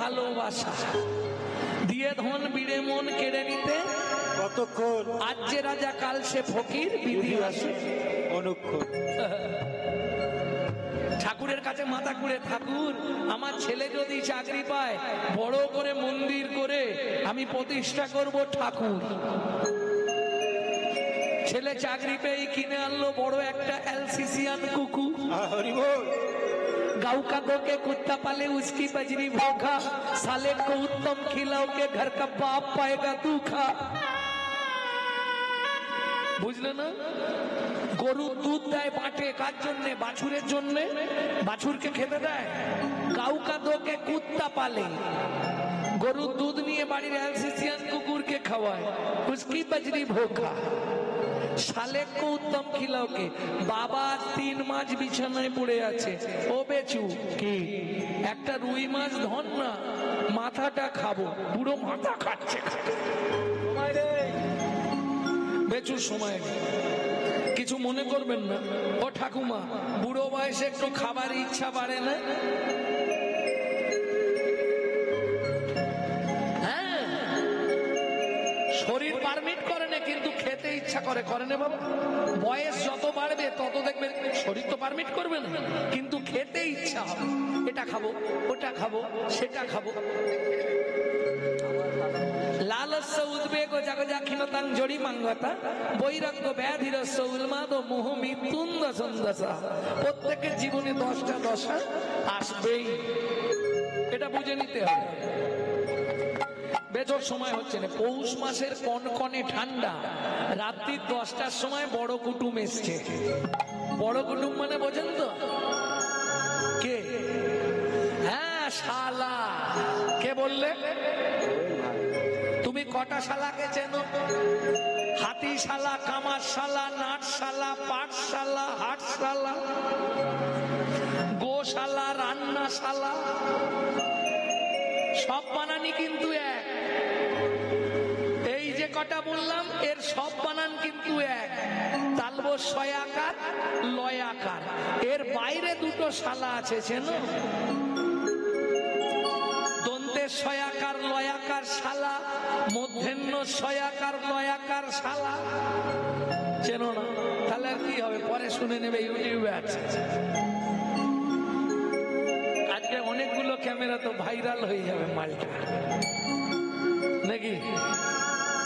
ভালোবাসা দিয়ে ধন বিড়ে মন কেড়ে নিতে কতক্ষণ? আজ যে রাজা কাল সে ফকির, বিধি আসে অনুক্ষণ। ঠাকুরের কাছে মাথা কুড়ে, ঠাকুর আমার ছেলে যদি চাকরি পায় বড় করে মন্দির করে আমি প্রতিষ্ঠা করব ঠাকুর। ছেলে চাকরি পেয়ে কিনে আনলো বড় একটা এলসিসিয়ান কুকুর। হরি বল। गाँव का दो के कुत्ता पाले उसकी बजरी भोखा, साले को उत्तम खिलाओ के घर का बाप पाएगा दुखा। বুঝলে না? গরু দুধ দেয় বাটে কার জন্যে? বাছুরের জন্যে, বাছুরকে খেতে দেয়। গাঁও কা দো কে কুত্তা পালে, গরুর দুধ নিয়ে বাড়ির এলসিসিয়ান কুকুরকে খাওয়ায়, उसकी बजरी भोखा। শালে কো উত্তম খিলাওকে, বাবা 3 মাস বিছানায় পড়ে আছে, ও বেচু কি একটা রুই মাছ ধন না, মাথাটা খাবো। পুরো মাথা খাচ্ছে। বেচুর সময় নেই, কিছু মনে করবেন না। ও ঠাকুমা, বুড়ো বয়সে একটু খাবার ইচ্ছা বাড়ে না? হ্যাঁ, শরীর পারমিট করে না কিন্তু খেতে ইচ্ছা করে, করে না বাবা? বয়স যত বাড়বে তত দেখবেন শরীর তো পারমিট করবে না কিন্তু খেতে ইচ্ছা হবে। এটা খাবো, ওটা খাবো, সেটা খাবো। লালস্য উদ্বেগ জগজাক্ষিণতাং জড়ি মাঙ্গতা বৈরাগ্য ব্যাধিরস্য উন্মাদ মোহ মৃত্যুন্দ সন্দসা। প্রত্যেকের জীবনে 10টা দশা আসবেই, এটা বুঝে নিতে হবে। বেজোর সময় হচ্ছে না, পৌষ মাসের কনকনে ঠান্ডা, রাত্রি 10টার সময় বড় কুটুম এসছে। বড় কুটুম মানে বোঝেন তো কে? হ্যাঁ, শালা। কে বললে? তুমি কটা শালাকে চেনো? হাতিশালা, কামারশালা, নাটশালা, পাঠশালা, হাটশালা, গোশালা, রান্নাশালা, সব বানানি কিন্তু এক। এই যে কটা বললাম এর সব বানান কিন্তু এক। তালবস ছয়াকার, লয়াকার। এর বাইরে দুটো শালা আছে, চেনো? দন্তের ছয়াকার লয়াকার শালা, মধ্যাহ্ন ছয়াকার লয়াকার শালা। চেনো না? তাহলে আর কি হবে, পরে শুনে নেবে, ইউটিউবে আছে। আজকে অনেকগুলো ক্যামেরা তো ভাইরাল হয়ে যাবে মালটা, নাকি?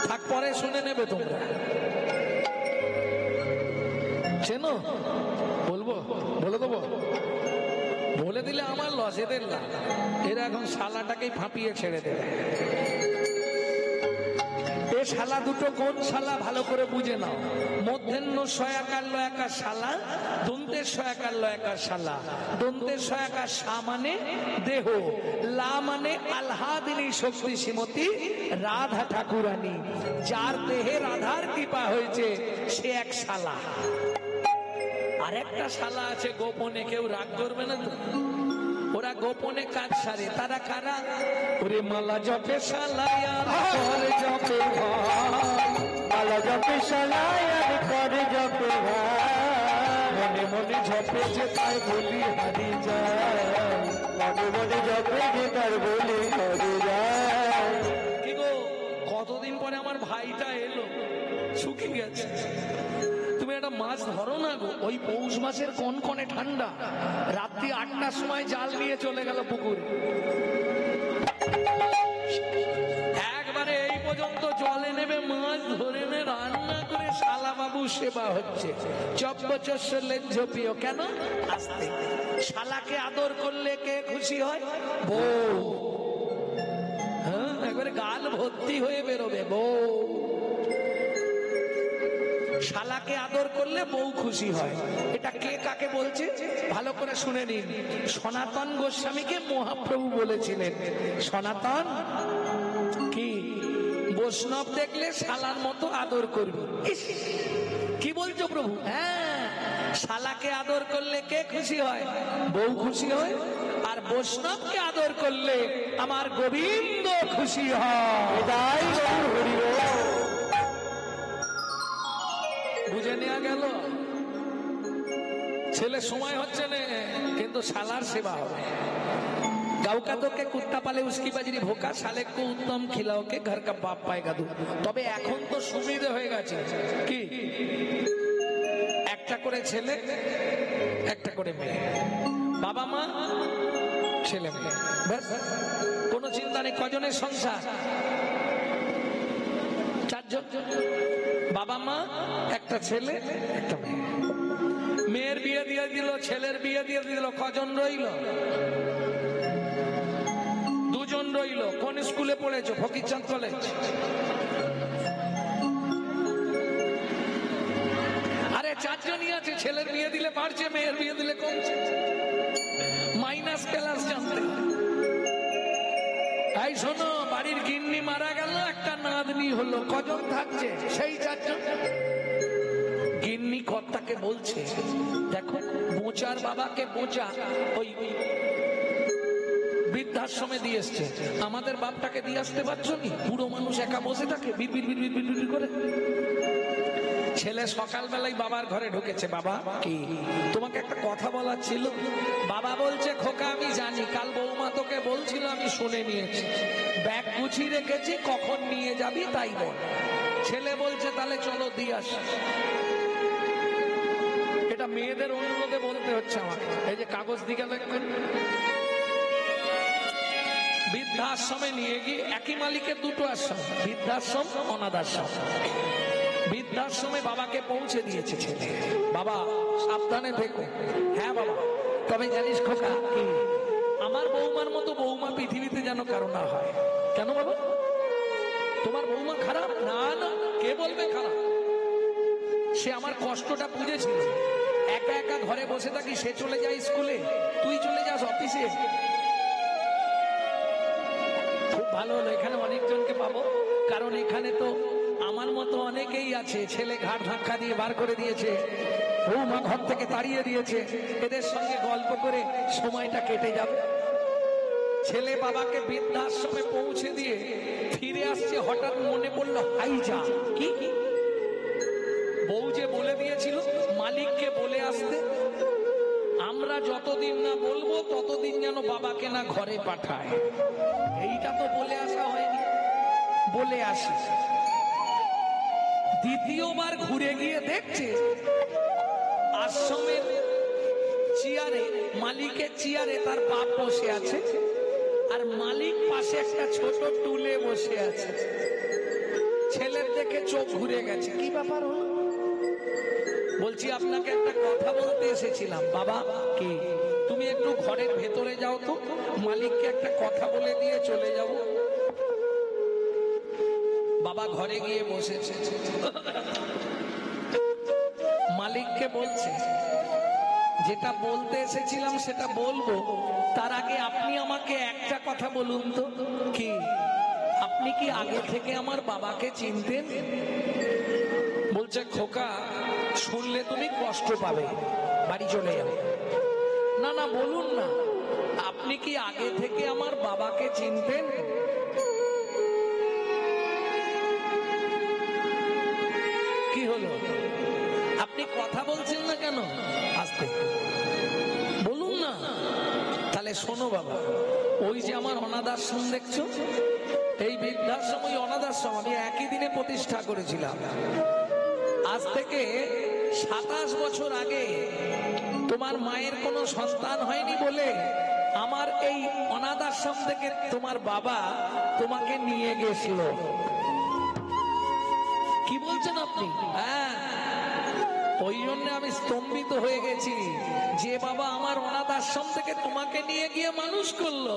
থাক, পরে শুনে নেবে তোমরা। চেনো? বলবো, বলে দেবো? বলে দিলে আমার লস, এদের লাভ। এরা এখন শালাটাকেই ফাঁপিয়ে ছেড়ে দেবে। এ শালা দুটো কোন শালা ভালো করে বুঝে নাও। মধ্যাহ্ন ছয়াকার লয়াকার শালা, দন্তের ছয়াকার লয়াকার শালা। দন্তের ছয়াকার সা মানে দেহ, লা মানে আল্লাদিনী শক্তি শ্রীমতী রাধা ঠাকুরানী। যার দেহে রাধার কৃপা হয়েছে সে এক শালা। আর একটা শালা আছে গোপনে, কেউ রাগ করবে না তো? ওরা গোপনে কাজ সারে। তারা কারা? ওরে মালা জপে শালায়ার করে জপে ভাই, মালা জপে শালায়ার করে জপে ভাই, মনে মনে জপে যে তার বলি হারি যায়, মনে মনে জপে যে তার বলি হারি যায়। কি গো, কতদিন পরে আমার ভাইটা এলো, শুকিয়ে গেছে। তুমি একটা মাছ ধরো না গো, ওই পৌষ মাসের কনকনে ঠান্ডা, রাত্রি 8টার সময় জাল নিয়ে চলে গেল পুকুরে। একবারে এই পর্যন্ত জলে নেবে মাছ ধরে নে, রান্না করে শালা বাবু সেবা হচ্ছে। চব্বচস্যলেন ঝোপিও কেন? আসতে। শালাকে আদর করলে কে খুশি হয়? বউ। হ্যাঁ, একবারে গাল ভর্তি হয়ে বেরোবে বউ। শালাকে আদর করলে বউ খুশি হয়। এটা কে কাকে বলছে ভালো করে শুনে নিন। সনাতন গোস্বামীকে মহাপ্রভু বলেছিলেন, সনাতন কি বৈষ্ণব দেখলে শালার মতো আদর করবি। কি বলছো প্রভু? হ্যাঁ, শালাকে আদর করলে কে খুশি হয়? বউ খুশি হয়। আর বৈষ্ণবকে আদর করলে আমার গোবিন্দ খুশি হয়। বুঝে নেওয়া গেল? ছেলে সময় হচ্ছে না কিন্তু শালার সেবা হবে। गाँव का तो के कुत्ता पाले उसकी बजरी भोका साले को उत्तम खिलाओ के घर का बाप पाएगा दूध তবে এখন তো সুবিধা হয়ে গেছে কি একটা করে ছেলে একটা করে মেয়ে বাবা মা ছেলে মেয়ে ব্যাস কোনো চিন্তা নেই কজনের সংসার চারজন বাবা মা একটা ছেলে একটা মেয়ে মেয়ের বিয়ে দিয়ে দিল ছেলের বিয়ে দিয়ে দিল কজন রইল দুজন রইল কোন স্কুলে পড়েছো ফকিরচাঁদ কলেজ আরে চারজনই আছে ছেলের বিয়ে দিলে বাড়ছে মেয়ের বিয়ে দিলে কমছে মাইনাস প্লাস জানতে তাই শোনো বাড়ির গিন্নি মারা গেল একটা নাতনি হলো কজন থাকছে সেই চারজন গিন্নি কর্তাকে বলছে দেখো বোচার বাবাকে বোচা ওই বৃদ্ধাশ্রমে দিয়ে এসছে আমাদের বাপটাকে দিয়ে আসতে পারছো নি পুরো মানুষ একা বসে থাকে বিড় বিড় বিড় বিড় করে ছেলে সকালবেলায় বাবার ঘরে ঢুকেছে বাবা কি তোমাকে একটা কথা বলার ছিল বাবা বলছে খোকা আমি জানি কাল বৌমা তোকে বলছিল আমি শুনে নিয়েছি ব্যাগ গুছিয়ে রেখেছি কখন নিয়ে যাবি তাই বল ছেলে বলছে তাহলে চলো দিয়ে আসি এটা মেয়েদের অনুরোধে বলতে হচ্ছে আমাকে এই যে কাগজ দিকে লিখবেন বৃদ্ধাশ্রমে নিয়ে গিয়ে একই মালিকের দুটো আশ্রম বৃদ্ধাশ্রম অনাথ আশ্রম বৃদ্ধাশ্রমে বাবাকে পৌঁছে দিয়েছে ছেলে বাবা সাবধানে থেকো হ্যাঁ বাবা তবে জানিস খোকা কি আমার বৌমার মতো বৌমা পৃথিবীতে যেন কারো না হয় কেন বাবা তোমার বৌমা খারাপ না না কে বলবে খারাপ সে আমার কষ্টটা বুঝেছিল একা একা ঘরে বসে থাকি সে চলে যায় স্কুলে তুই চলে যাস অফিসে খুব ভালো হলো এখানে অনেকজনকে পাবো কারণ এখানে তো আমার মতো অনেকেই আছে ছেলে ঘাট ধাক্কা দিয়ে বার করে দিয়েছে বৌমা ঘর থেকে তাড়িয়ে দিয়েছে এদের সঙ্গে গল্প করে সময়টা কেটে যাবে ছেলে বাবাকে বৃদ্ধাশ্রমে পৌঁছে দিয়ে ফিরে আসছে হঠাৎ মনে পড়লো হাই যা কি বউ যে বলে দিয়েছিল মালিককে বলে আসতে আমরা যতদিন না বলবো ততদিন যেন বাবাকে না ঘরে পাঠায় এইটা তো বলে আসা হয়নি বলে আসি দ্বিতীয়বার ঘুরে গিয়ে দেখছে আশ্রমের চেয়ারে মালিকের চেয়ারে তার বাপ বসে আছে আর মালিক পাশে একটা ছোট টুলে বসে আছে ছেলের দেখে চোখ ঘুরে গেছে কি ব্যাপার হলো বলছি আপনাকে একটা কথা বলতে এসেছিলাম বাবা কি তুমি একটু ঘরের ভেতরে যাও তো মালিককে একটা কথা বলে দিয়ে চলে যাও বাবা ঘরে গিয়ে বসেছে মালিককে বলছে যেটা বলতে এসেছিলাম সেটা বলবো তার আগে আপনি আমাকে একটা কথা বলুন তো কি আপনি কি আগে থেকে আমার বাবাকে চিনতেন বলছে খোকা শুনলে তুমি কষ্ট পাবে বাড়ি চলে যাবে না না বলুন না আপনি কি আগে থেকে আমার বাবাকে চিনতেন কি হলো আপনি কথা বলছেন না কেন আস্তে বলুন না তাহলে শোনো বাবা ওই যে আমার অনাথ আশ্রম দেখছো এই বৃদ্ধাশ্রম ওই অনাথ আশ্রম আমি একই দিনে প্রতিষ্ঠা করেছিলাম আজ থেকে 27 বছর আগে তোমার মায়ের কোনো সন্তান হয়নি বলে আমার এই অনাথ আশ্রম থেকে তোমার বাবা তোমাকে নিয়ে গেছিল কি বলছেন আপনি হ্যাঁ ওই জন্য আমি স্তম্ভিত হয়ে গেছি যে বাবা আমার অনাথ আশ্রম থেকে তোমাকে নিয়ে গিয়ে মানুষ করলো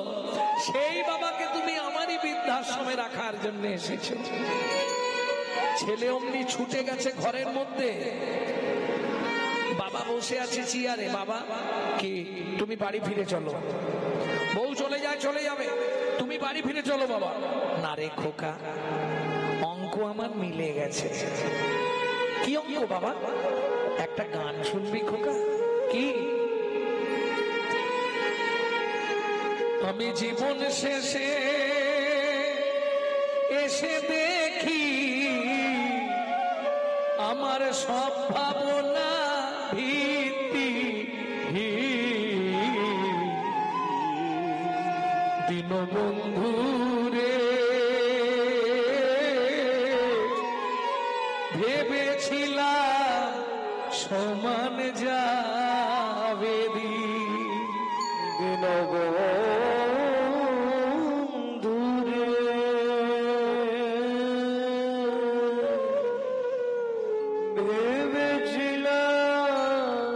সেই বাবাকে তুমি আমারই বৃদ্ধাশ্রমে রাখার জন্য এসেছো ছেলে অমনি ছুটে গেছে ঘরের মধ্যে বাবা বসে আছে চেয়ারে বাবা কি তুমি বাড়ি ফিরে চলো বউ চলে যায় চলে যাবে তুমি বাড়ি ফিরে চলো বাবা না রে খোকা অঙ্ক আমার মিলে গেছে কি অঙ্ক বাবা একটা গান শুনবি খোকা কি আমি জীবন শেষে এসে দেখি আমার সব ভাবনা ভিত্তি দীনবন্ধু রে ভেবেছিলাম সমান যাবে দীনবন্ধু রে ভেবেছিলাম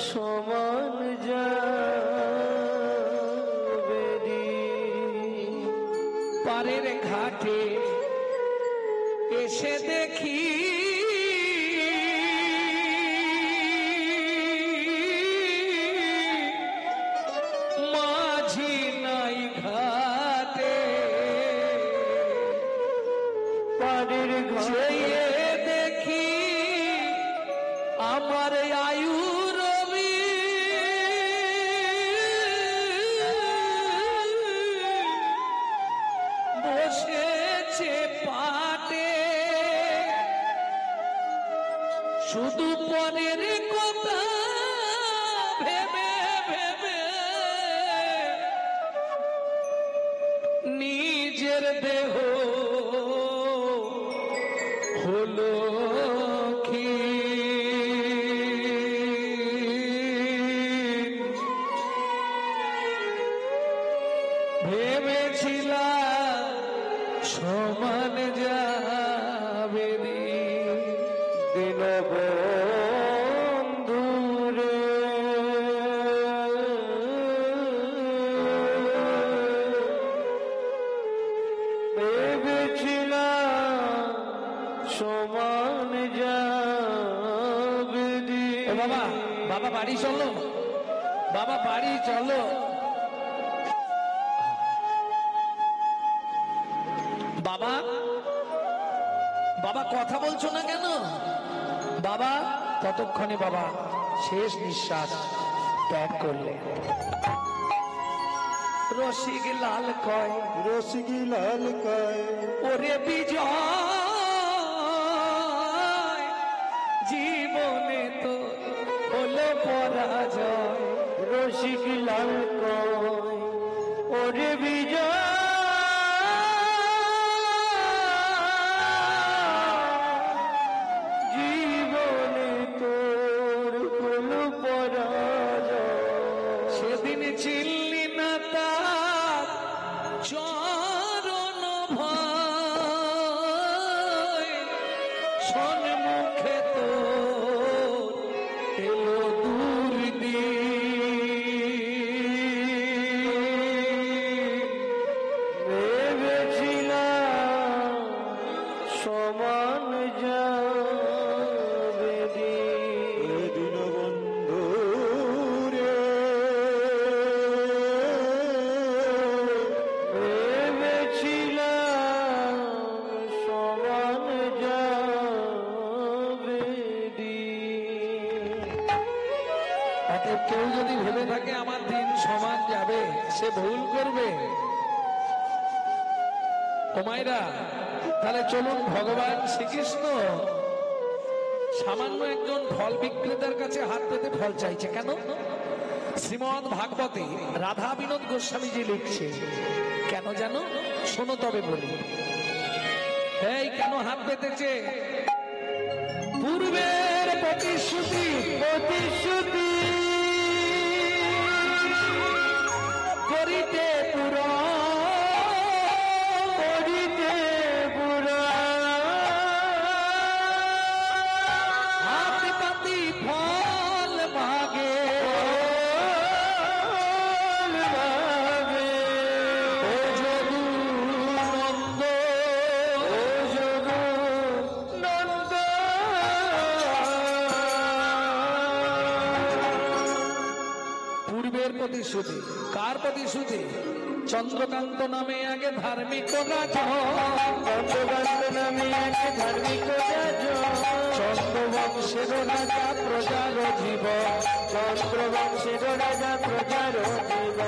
সমান যাবে পারের ঘাটে এসে দেখি মাঝি নাই ঘাটে পাড়ির যেয়ে দেখি আমার আয়ু রবি বসেছে পাটে শুধু পরের কথা ভেবে ভেবে নিজের দেহ হলো কি ভেবেছিলাম সমান যাবে দীনবন্ধু রে ভেবেছিলাম সমান যাবে ও বাবা বাবা বাড়ি চলো বাবা বাড়ি চলো বাবা বাবা কথা বলছো না কেন বাবা ততক্ষণে বাবা শেষ নিঃশ্বাস ত্যাগ করলে রসিক লাল কয় রসিকি লাল কয় ওরে বিজয় জীবনে তো হলো পরাজয় রসিক লাল কয় ওরে বিজয় জীবনে তোর কোনো পরাজয় সেদিন চিল্লি না তার চরণ ভয় সন্মুখে তো এলো ভেবেছিলাম সমান যাবে দীনবন্ধু রে ভেবেছিলাম সমান যাবে অতএব কেউ যদি ভেবে থাকে আমার দিন সমান যাবে সে ভুল করবে ওমাইরা তাহলে চলুন ভগবান শ্রীকৃষ্ণ সামান্য একজন ফল বিক্রেতার কাছে হাত পেতে ফল চাইছে কেন শ্রীমদ ভাগবতে রাধা বিনোদ গোস্বামীজি লিখছে কেন জানো শোনো তবে বলি এই কেন হাত পেতেছে পূর্বের প্রতিশ্রুতি প্রতিশ্রুতি করিতে পুরা করিতে পুরা হাত পাতি ফল মাগে ভাবে ও যদু নন্দ ও যোগু নন্দ পূর্বের প্রতিশ্রুতি কার প্রতিশ্রুতি চন্দ্রকান্ত নামে আগে ধার্মিক রাজা চন্দ্রকান্ত নামে এক ধার্মিক রাজা চন্দ্রবংশের রাজা প্রজার জীব চন্দ্রবংশের রাজা প্রজার জীব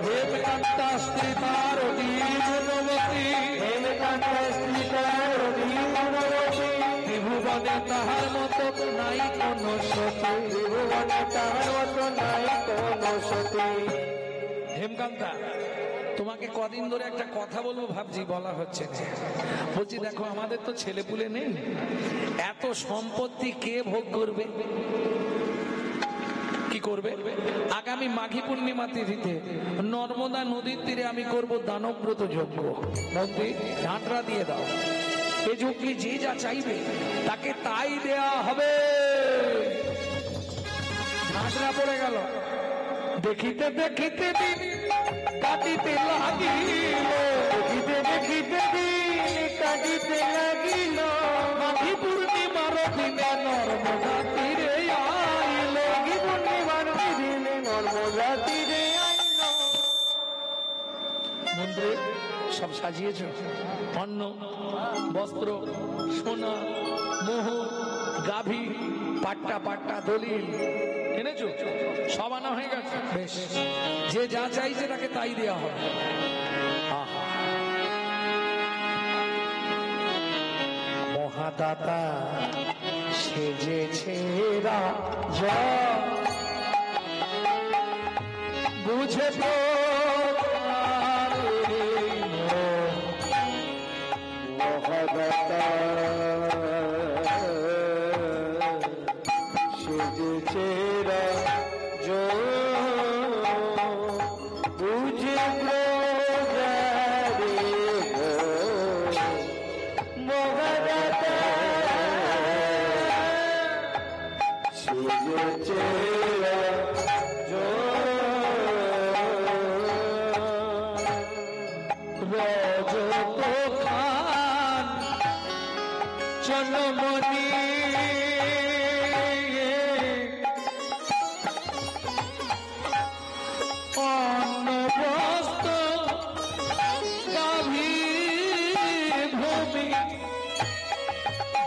হেমকান্তা স্ত্রী তার দীনবতী হেমকান্ত স্ত্রী তার দীনবতী ত্রিভুবনে তাহার মতো নাই কোন সতী ত্রিভুবনে তাহার মতো নাই কোন সতী হেমকান্তা তোমাকে তোমাকে কদিন ধরে একটা কথা বলবো ভাবছি, বলা হচ্ছে না। বলছি দেখো আমাদের তো ছেলেপুলে নেই, এত সম্পত্তি কে ভোগ করবে? কি করবে? আগামী মাঘী পূর্ণিমা তিথিতে নর্মদা নদীর তীরে আমি করব দানব্রত যজ্ঞ। মন্ত্রী ঢাঁটরা দিয়ে দাও, এ যজ্ঞে যে যা চাইবে তাকে তাই দেয়া হবে। ঢাঁটরা পড়ে গেল। দেখিতে দেখিতে দিন কাটিতে লাগিল, দেখিতে দেখিতে দিন কাটিতে লাগিল, মাঘী পূর্ণিমার দিনে নর্মদা তীরে আইল। মাঘী পূর্ণিমার দিনে নর্মদা তীরে আইল। মন্দিরে সব সাজিয়েছ, অন্ন বস্ত্র সোনা মোহর গাভী পাট্টা পাট্টা দলিল এনেছো, সব আনা হয়ে গেছে। বেশ, যে যা চাইছে তাকে তাই দেওয়া হবে। আহা, মহাদাতা সেজেছে রাজা, বুঝে মহাদাতা সেজেছে রাজ, বুঝে প্রজারে গো। মহাদাতা সেজেছে রাজ, রজত খান চলমনি অন্ন বস্ত্র গাভী ভূমি,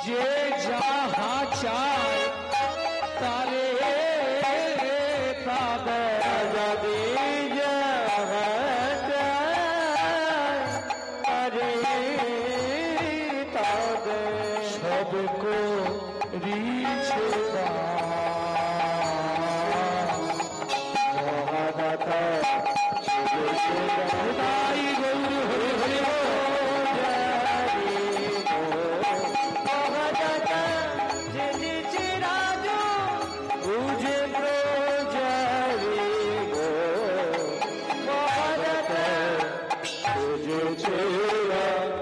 যে যাহা চায় তারে তা দেয়। যদি যাহা চায় তারে তা দেয়। সব করিছে মহাদাতা সেজেছে রাজ, তাই গৌর হরি হরি মহাদাতা সেজেছে রাজ, বুঝে প্রজারে গো। মহাদাতা সেজেছে রাজ।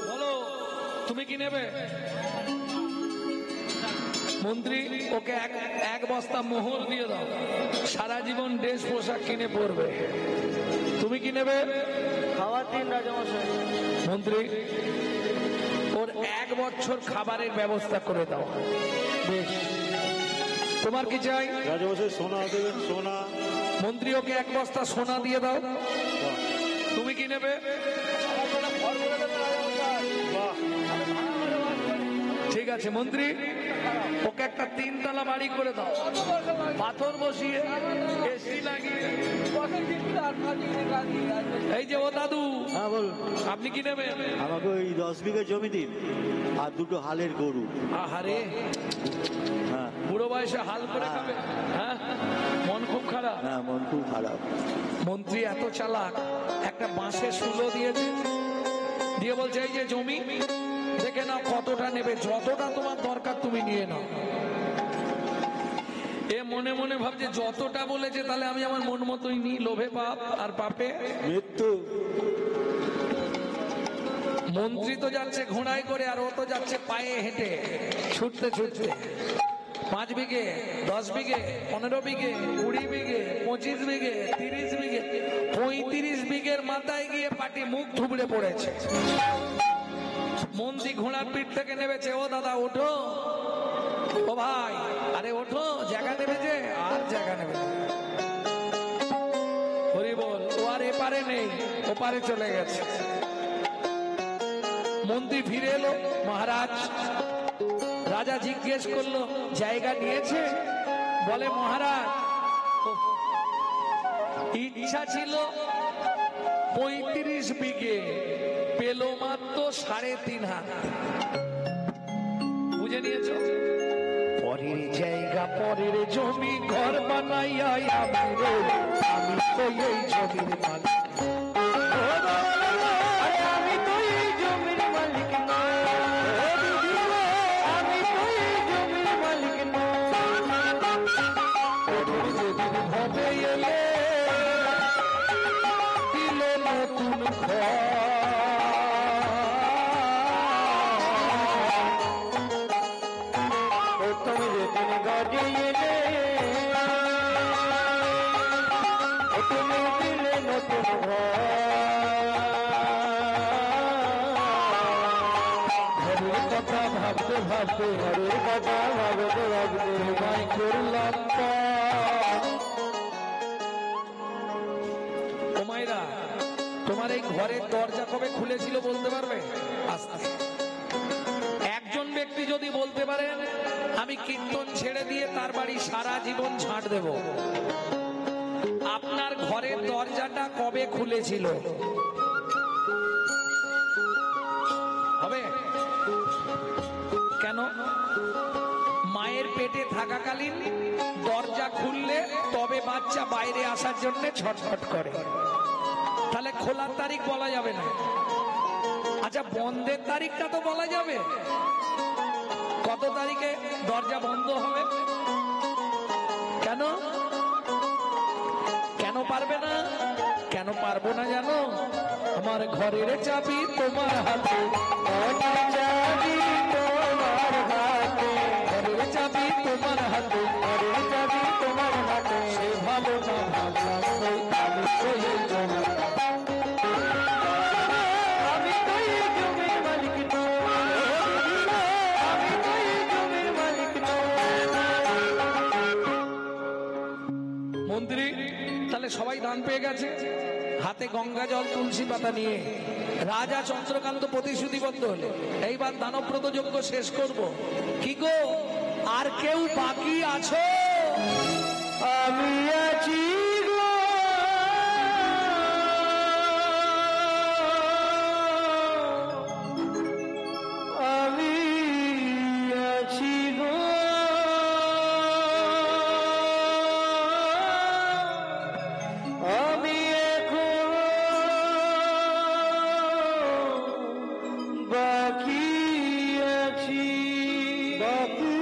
বলো তুমি কি নেবে? মন্ত্রী ওকে এক বস্তা মোহর দিয়ে দাও, সারা জীবন ড্রেস পোশাক কিনে পরবে। তুমি কি নেবে? খাওয়ার দিন রাজামশাই। মন্ত্রী ওর 1 বছর খাবারের ব্যবস্থা করে দাও। বেশ, তোমার কি চাই? রাজামশাই সোনা দেবেন, সোনা। মন্ত্রী ওকে 1 বস্তা সোনা দিয়ে দাও। তুমি কি নেবে? বাহ, ঠিক আছে মন্ত্রী, ওকে একটা 3 তলা বাড়ি করে দাও, পাথর বসিয়ে এসি লাগিয়ে। এই যে ও দাদু, হ্যাঁ বল। আপনি কি নেবেন? আমাকে ওই 10 বিঘা জমি দিন আর 2টো হালের গরু। আহারে, হ্যাঁ বুড়ো বয়সে হাল করে খাবে? হ্যাঁ, মন খুব খারাপ। হ্যাঁ, মন খুব খারাপ। মন্ত্রী এত চালাক, একটা বাঁশের শুলো দিয়েছে, দিয়ে বলছে এই যে জমি দেখে নাও কতটা নেবে, যতটা তোমার দরকার তুমি নিয়ে নাও। এ মনে মনে ভাবছে যতটা বলেছে তাহলে আমি আমার মন মতোই নিই, লোভে পাপ আর পাপে মৃত্যু। মন্ত্রী তো যাচ্ছে ঘোড়ায় করে আর ও তো যাচ্ছে পায়ে হেঁটে, ছুটতে ছুটতে। 5 বিঘে, 10 বিঘে, 15 বিঘে, 20 বিঘে, 25 বিঘে, 30 বিঘে, 35 বিঘের মাথায় গিয়ে পাটি মুখ থুবড়ে পড়েছে। মন্ত্রী ঘোড়ার পিঠ থেকে নেমেছে, ও দাদা ওঠো, ও ভাই আরে ওঠো, জায়গা নেবে যে, আর জায়গা নেবে না। হরি বল, ও আর এপারে নেই, ওপারে চলে গেছে। মন্ত্রী ফিরে এলো, মহারাজ। রাজা জিজ্ঞেস করলো জায়গা নিয়েছে? বলে মহারাজ ইচ্ছা ছিল 35 বিঘে, পেলো মাত্র 3.5 হাত। বুঝে নিয়েছো? পরের জায়গা পরের জমি ঘর বানাইয়া আমি রই, আমি তো এই জমির মালিক। আমি তো এই জমির মালিক নই, আমি তো এই জমির মালিক পরের যেদিন হবে এলে দিলে নতুন ঘর, তুমি যেদিন গড়িয়ে এলে, তুমি দিলে নতুন ঘরের কথা ভাবতে ভাবতে ঘরের কথা ভাবতে ভাবতে তোমায় করলাম পর। ও মায়েরা, তোমার এই ঘরের দরজা কবে খুলেছিল বলতে পারবে? আস্তে আস্তে। একজন ব্যক্তি যদি বলতে পারেন আমি কীর্তন ছেড়ে দিয়ে তার বাড়ি সারা জীবন ছাড় দেব, আপনার ঘরের দরজাটা কবে খুলেছিল? হবে? কেন? মায়ের পেটে থাকাকালীন দরজা খুললে তবে বাচ্চা বাইরে আসার জন্য ছটফট করে, তাহলে খোলার তারিখ বলা যাবে না। আচ্ছা, বন্ধের তারিখটা তো বলা যাবে, কত তারিখে দরজা বন্ধ হবে? কেন? কেন পারবে না? কেন পারবো না জানো? আমার ঘরের চাবি তোমার হাতে, চাবি তোমার হাতে, ঘরের চাবি তোমার হাতে, ঘরের চাবি তোমার হাতে, সে ভালো না ভাবলাম ওই আমি তো এই জমির। আমি তো এই জমির মালিক নই, আমি তো এই জমির মালিক নই। মন্ত্রী তাহলে সবাই দান পেয়ে গেছে, হাতে গঙ্গা জল তুলসী পাতা নিয়ে রাজা চন্দ্রকান্ত প্রতিশ্রুতিবদ্ধ হলে এইবার দানব্রত যজ্ঞ শেষ করব। কি গো, আর কেউ বাকি আছো? আমি আছি গো, আমি আছি গো, আমি এখন বাকি আছি, বাকি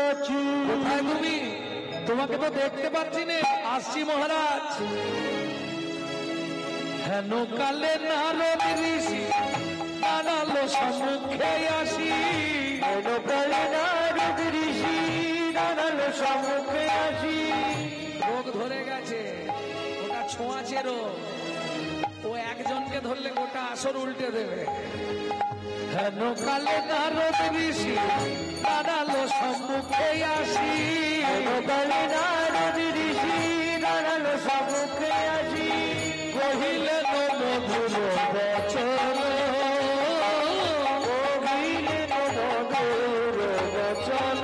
আছি। কোথায় তুমি? তোমাকে তো দেখতে পাচ্ছি না। আসছি মহারাজ। হেন কালে নারদ ঋষি দাঁড়ালো সম্মুখে আসি, হেন কালে নারদ ঋষি দাঁড়ালো সম্মুখে আসি। রোগ ধরে গেছে, ওটা ছোঁয়াচে রোগ, ও একজনকে ধরলে গোটা আসর উল্টে দেবে। হেন কালে নারদ ঋষি দাঁড়ালো সম্মুখে আসি, হেন কালে নারদ ঋষি দাঁড়ালো সম্মুখে আসি। কহিলেন মধুর বচন, কহিলেন মধুর বচন,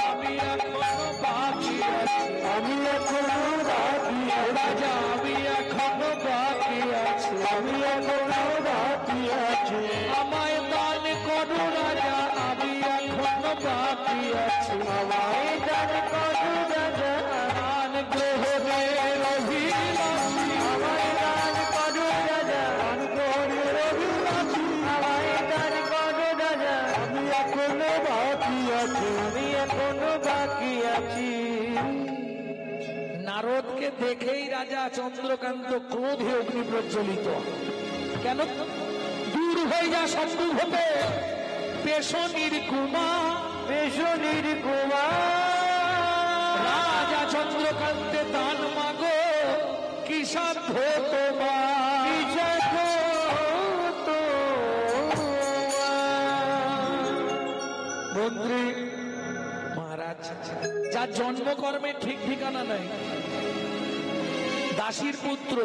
আমি এখনো বাকি আছি, আমি এখনো বাকি আছি, রাজা আমি এখনো বাকি আছি, আমি এখনো বাকি আছি। আমায় দান করো রাজা, আমি এখনো বাকি আছি, আমায় দান করো রাজা, দান গ্রহণের অভিলাষী, আমায় দান করো রাজা, দান করে অভিলাষী, আমায় দান করো রাজা, আমি এখনো বাকি আছি, আমি এখনো বাকি আছি। নারদকে দেখেই রাজা চন্দ্রকান্ত ক্রোধে অগ্নি প্রজ্বলিত। কেন? দূর হয়ে যা শত্রু হতে পেশনির কুমার, পেশনির কুমার, রাজা চন্দ্রকান্তে দান মাগো কি সাধ্য তোমার, কি সাধ্য তোমার। মন্ত্রী মহারাজ, যার জন্মকর্মের ঠিক ঠিকানা নাই, দাসীর পুত্র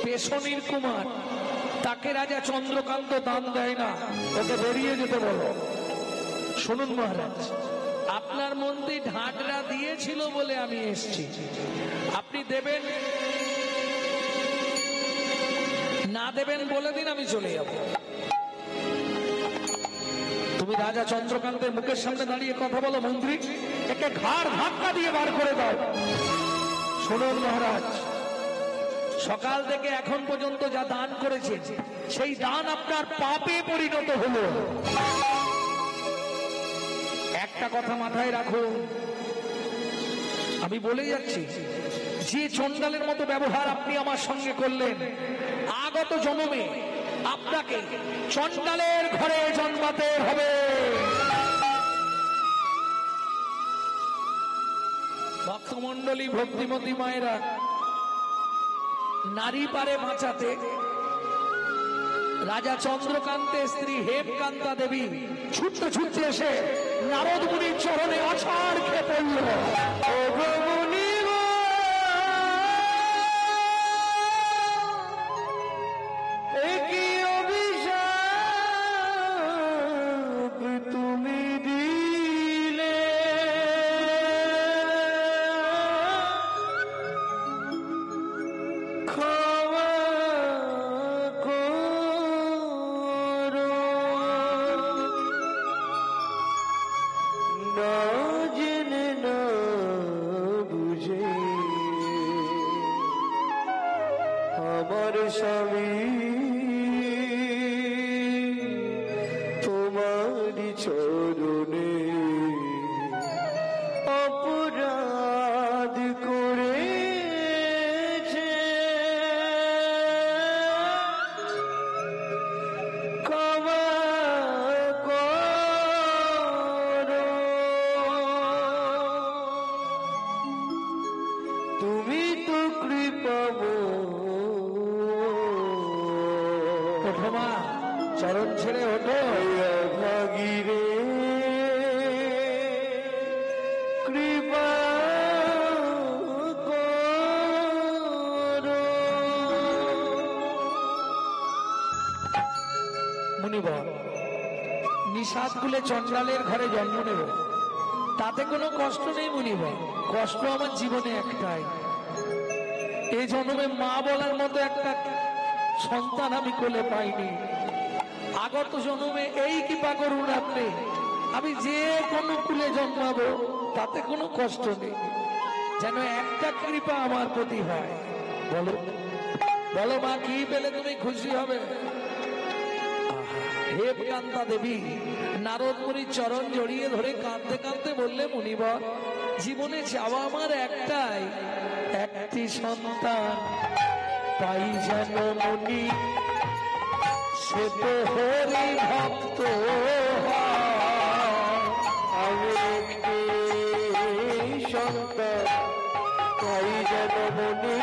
পেশনির কুমার, তাকে রাজা চন্দ্রকান্ত দান দেয় না, ওকে বেরিয়ে যেতে বলো। শুনুন মহারাজ, আপনার মন্ত্রী ঢাকরা দিয়েছিল বলে আমি এসেছি, আপনি দেবেন না দেবেন বলে দিন, আমি চলে যাব। তুমি তুমি রাজা চন্দ্রকান্তের মুখের সামনে দাঁড়িয়ে কথা বলো মন্ত্রী, একে ঘাড় ধাক্কা দিয়ে বার করে দাও। শুনুন মহারাজ, সকাল থেকে এখন পর্যন্ত যা দান করেছে সেই দান আপনার পাপে পরিণত হলো। একটা কথা মাথায় রাখুন, আমি বলে যাচ্ছি, যে চণ্ডালের মতো ব্যবহার আপনি আমার সঙ্গে করলেন, আগত জন্মে আপনাকে চণ্ডালের ঘরে জন্মাতে হবে। ভক্তমণ্ডলী, ভক্তিমতী মায়েরা, নারী পারে বাঁচাতে রাজা চন্দ্রকান্তের স্ত্রী হেমকান্তা দেবী ছুটতে ছুটতে এসে নারদ মুনির চরণে আছাড় খেয়ে পড়ল। ওগো মুনি গো, এ কি অভিশাপ তুমি দিলে, ক্ষমা করো, না জেনে না বুঝে আমার স্বামী তোমারি চরণে অপরাধ করেছে, ক্ষমা করো, তুমি তো কৃপাময়। ওঠো মা, চরণ ছেড়ে ওঠো। ভাগিরে কৃপা করো। মুনিবর, নিষাদ খুলে চণ্ডালের ঘরে জন্ম নেব, তাতে কোনো কষ্ট নেই মুনিবর। কষ্ট আমার জীবনে একটাই, এই জন্মে মা বলার মতো একটা সন্তান আমি কোলে পাইনি। আগত জন্মে এই কৃপা করুন আপনি, আমি যে কোনো কুলে জন্মাবো তাতে কোনো কষ্ট নেই, যেন একটা কৃপা আমার প্রতি হয়। বলো বলো মা, কি পেলে তুমি খুশি হবে? হেমকান্তা দেবী নারদ মুনির চরণ জড়িয়ে ধরে কাঁদতে কাঁদতে বললে, মুনিবর, জীবনে চাওয়া আমার একটাই, একটি সন্তান পাই যেন মুনি, সে তো হরি ভক্ত আমি একটি সন্তান পাই যেন মুনি,